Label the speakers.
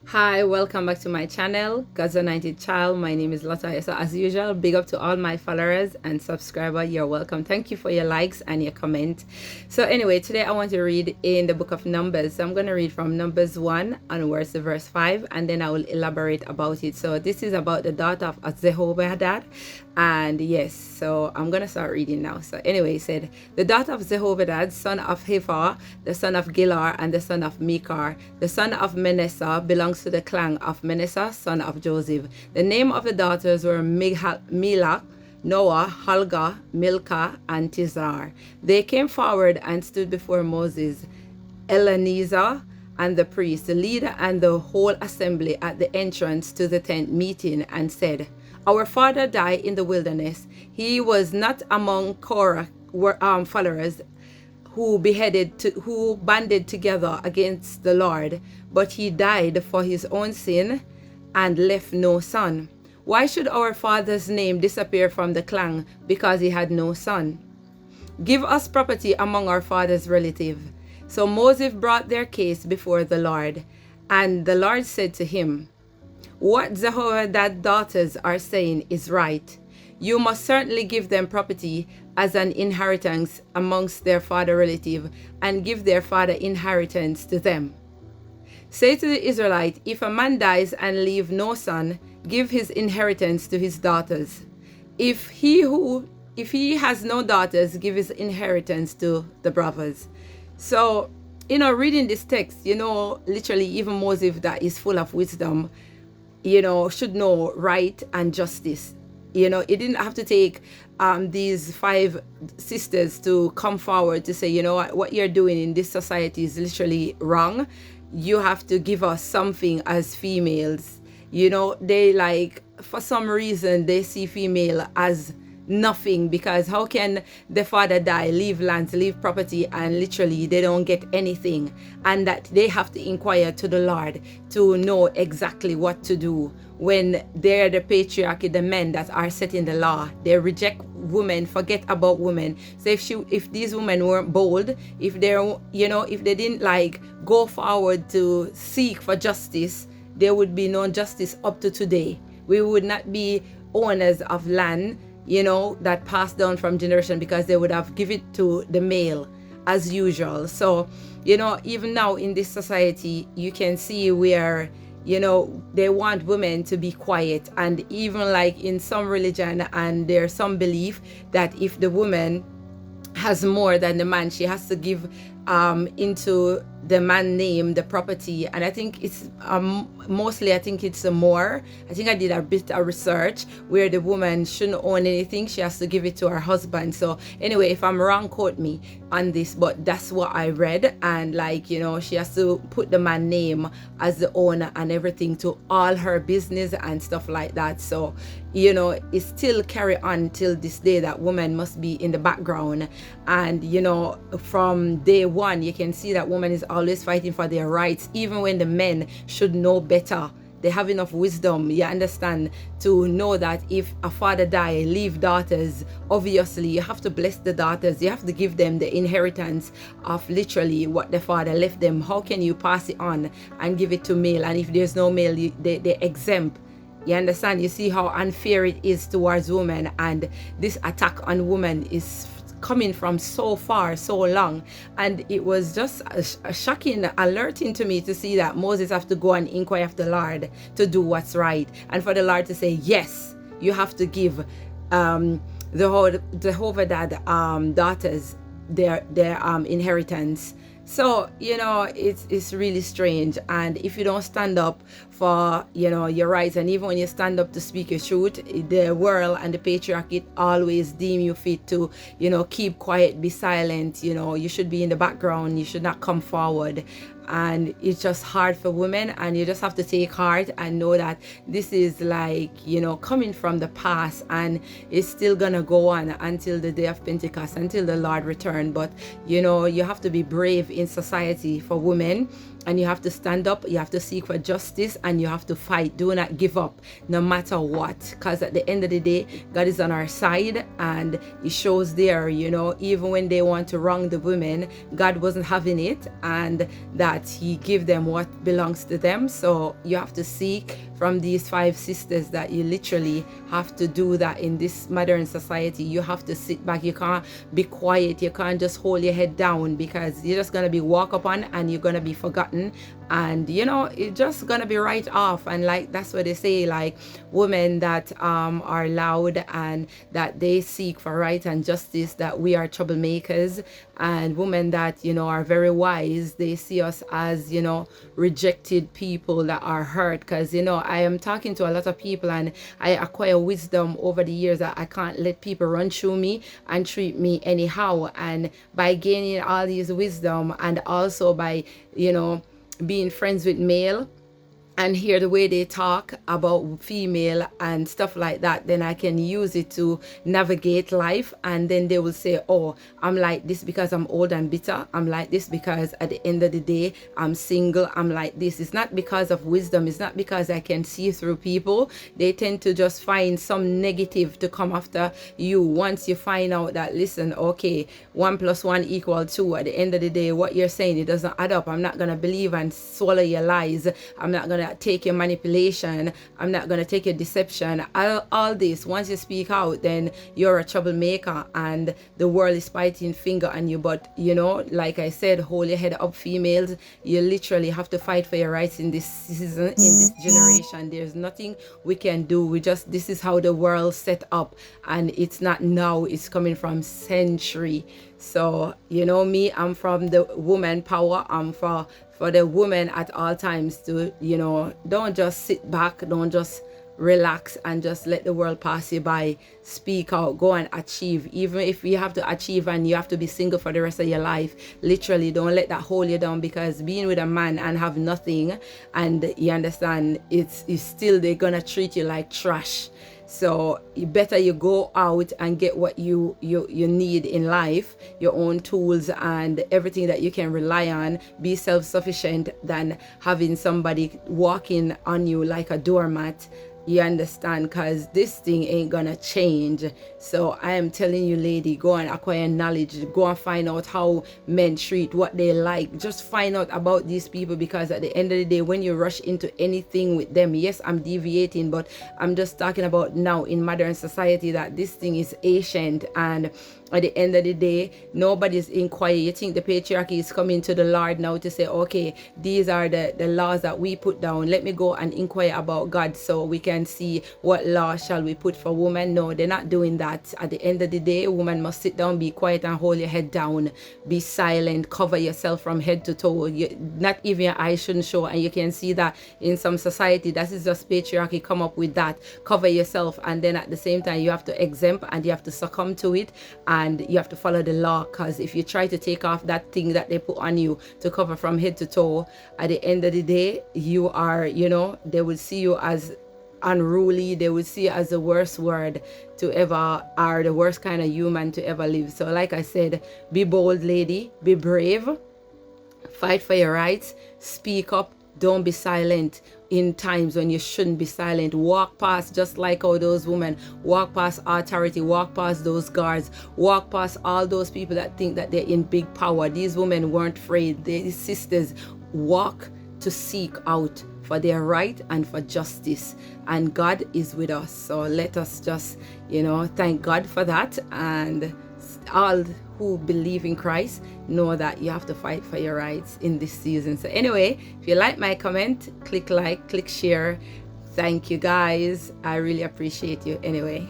Speaker 1: Hi, welcome back to my channel, God's Anointed Child. My name is Lotta. So as usual, big up to all my followers and subscribers. You're welcome. Thank you for your likes and your comment. So anyway, today I want to read in the book of Numbers. So I'm going to read from Numbers 1 onwards to verse 5, and then I will elaborate about it. So this is about the daughter of Zelophedad. And yes, so I'm going to start reading now. So anyway, it said, the daughter of Zelophedad, son of Hephah, the son of Gilar, and the son of Mechar, the son of Manasseh, belongs to the clan of Manasseh, son of Joseph. The name of the daughters were Melach, Noah, Hulgah, Milcah, and Tizar. They came forward and stood before Moses, Eleazar, and the priest, the leader, and the whole assembly at the entrance to the tent meeting, and said, our father died in the wilderness. He was not among Korah followers who banded together against the Lord, but he died for his own sin and left no son. Why should our father's name disappear from the clan because he had no son? Give us property among our father's relatives. So Moses brought their case before the Lord, and the Lord said to him, what Zelophehad's daughters are saying is right. You must certainly give them property as an inheritance amongst their father relative, and give their father inheritance to them. Say to the Israelite, if a man dies and leave no son, give his inheritance to his daughters. If he has no daughters, give his inheritance to the brothers. So, reading this text, literally even Moses, that is full of wisdom, should know right and justice. It didn't have to take these 5 sisters to come forward to say, what you're doing in this society is literally wrong. You have to give us something as females. They for some reason, they see female as nothing, because how can the father die, leave lands, leave property, and literally they don't get anything, and that they have to inquire to the Lord to know exactly what to do when they're the patriarchy, the men that are setting the law. They reject women, forget about women. So if these women weren't bold, if they didn't go forward to seek for justice, there would be no justice up to today. We would not be owners of land that passed down from generation, because they would have given it to the male as usual. So, even now in this society, you can see where, they want women to be quiet. And even in some religion, and there's some belief that if the woman has more than the man, she has to give into the man name the property. And I think it's mostly, I think it's more. I think I did a bit of research where the woman shouldn't own anything, she has to give it to her husband. So anyway, if I'm wrong, quote me on this, but that's what I read. And she has to put the man name as the owner and everything to all her business and stuff like that. So it still carry on till this day that woman must be in the background. And from day one, you can see that woman is always fighting for their rights, even when the men should know better. They have enough wisdom, you understand, to know that if a father die, leave daughters, obviously you have to bless the daughters. You have to give them the inheritance of literally what the father left them. How can you pass it on and give it to male? And if there's no male, they exempt. You understand? You see how unfair it is towards women, and this attack on women is coming from so far, so long. And it was just a shocking, alerting to me to see that Moses have to go and inquire of the Lord to do what's right, and for the Lord to say, yes, you have to give the Zelophehad daughters their inheritance. So it's really strange. And if you don't stand up for your rights, and even when you stand up to speak your truth, the world and the patriarchy always deem you fit to keep quiet, be silent. You should be in the background, you should not come forward. And it's just hard for women, and you just have to take heart and know that this is coming from the past, and it's still gonna go on until the day of Pentecost, until the Lord return. But you have to be brave in society for women, and you have to stand up, you have to seek for justice, and you have to fight. Do not give up no matter what, because at the end of the day, God is on our side, and He shows there, you know, even when they want to wrong the women, God wasn't having it, and that He give them what belongs to them. So you have to seek from these 5 sisters that you literally have to do that in this modern society. You have to sit back. You can't be quiet. You can't just hold your head down, because you're just going to be walked upon and you're going to be forgotten, and you know, it's just going to be right off. And like, that's what they say, like women that are loud and that they seek for right and justice, that we are troublemakers, and women that, you know, are very wise, they see us as, you know, rejected people that are hurt. Because, you know, I am talking to a lot of people, and I acquire wisdom over the years that I can't let people run through me and treat me anyhow. And by gaining all these wisdom, and also by, you know, being friends with male and hear the way they talk about female and stuff like that, then I can use it to navigate life. And then they will say, oh, I'm like this because I'm old and bitter. I'm like this because at the end of the day, I'm single. I'm like this. It's not because of wisdom. It's not because I can see through people. They tend to just find some negative to come after you. Once you find out that, listen, okay, 1 + 1 = 2. At the end of the day, what you're saying, it doesn't add up. I'm not going to believe and swallow your lies. I'm not going to take your manipulation. I'm not going to take your deception. All this, once you speak out, then you're a troublemaker, and the world is pointing finger on you. But you know, like I said, hold your head up, females. You literally have to fight for your rights in this season, in this generation. There's nothing we can do. This is how the world set up, and it's not now, it's coming from century. So you know me, I'm from the woman power. I'm for the woman at all times to, you know, don't just sit back, don't just relax and just let the world pass you by. Speak out, go and achieve. Even if you have to achieve and you have to be single for the rest of your life, literally don't let that hold you down, because being with a man and have nothing, and you understand, it's still, they're gonna treat you like trash. So better you go out and get what you need in life, your own tools and everything that you can rely on. Be self-sufficient than having somebody walking on you like a doormat. You understand? Because this thing ain't gonna change. So I am telling you, lady, go and acquire knowledge. Go and find out how men treat, what they like. Just find out about these people, because at the end of the day, when you rush into anything with them, yes, I'm deviating, but I'm just talking about now in modern society, that this thing is ancient, and at the end of the day, nobody's inquiring. You think the patriarchy is coming to the Lord now to say, okay, these are the laws that we put down. Let me go and inquire about God so we can see what law shall we put for women. No, they're not doing that. At the end of the day, woman must sit down, be quiet, and hold your head down. Be silent, cover yourself from head to toe. Not even your eyes shouldn't show. And you can see that in some society, that is just patriarchy come up with that. Cover yourself, and then at the same time, you have to exempt and you have to succumb to it, and you have to follow the law. Because if you try to take off that thing that they put on you to cover from head to toe, at the end of the day, you are, you know, they will see you as unruly. They will see you as the worst word to ever, are the worst kind of human to ever live. So like I said, be bold, lady, be brave, fight for your rights, speak up, don't be silent in times when you shouldn't be silent. Walk past, just like how those women walk past authority, walk past those guards, walk past all those people that think that they're in big power. These women weren't afraid. These sisters walk to seek out for their right and for justice, and God is with us. So let us just, you know, thank God for that. And all who believe in Christ know that you have to fight for your rights in this season. So anyway, if you like my comment, click like, click share. Thank you guys, I really appreciate you anyway.